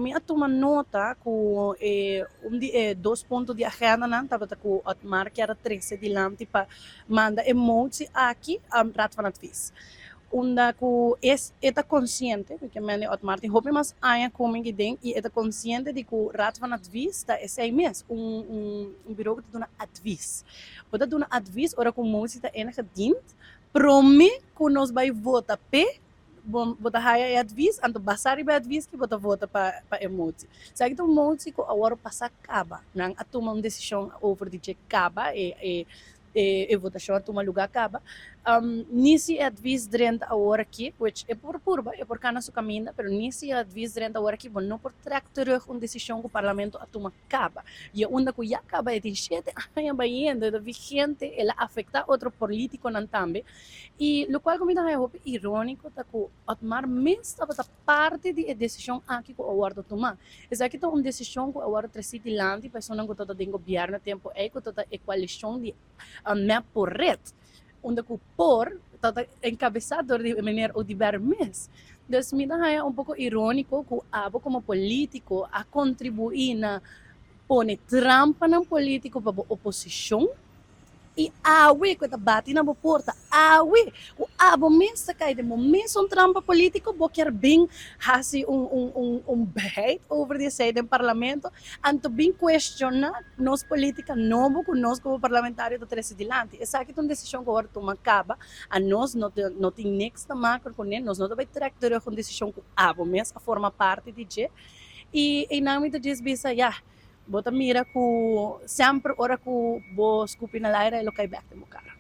mi atuma nota ku dos pontos de agenda nan tabata ku Otmar que era 13 de lanti pa manda emoji aqui Raad van Advies. Onda ku eta consciente, porque mene Otmar tem hope mas aya coming den e eta consciente de ku Raad van Advies da é sei mes bureau que dona advies. Bota dona advies ora ku mozi ta enige dient promi ku nos vai vota pe bota haya advies anto basari ba advies que bota vota pa emoji. Sa então emoji ko agora passa acaba, nang atuma decisão over de acaba e votação atuma lugar acaba. Nisi advies durante a hora aqui, which é por purba, é por cana su caminho, pero nisi advies durante a hora aqui, não por track terug decisão que o parlamento atuma acaba. E onda que já acaba é de 7 anos baiendo, é vigente, ela afeta outro político nan tambe. E lo qual comida é irônico, tá que Otmar mesmo estava parte de decisão aqui que o awardo tomar. Essa aqui é uma decisão que o awardo trazia lá, de pessoas que toda tem governo tempo é que toda a coalição de minha porret, onde que por toda encabeçador de maneira o de Bermes. Então, me dá um pouco irônico que abo como político a contribuir na pone trampa na político para a oposição e awi ko ta bati na bo porta awi o abo mensa kay de momento um trampa político bo quer bem hasi bait over the side do parlamento anto bem questionar nos política novo com nós como parlamentário do três dilante essa aqui é uma decisão que agora toma acaba a nós não tem next macro com ele nós não vai tratar com decisão que abo mensa forma parte de je e não me diz bisa ya bota mira ku sempre ora ku bo skupina laira lo kay back mo cara.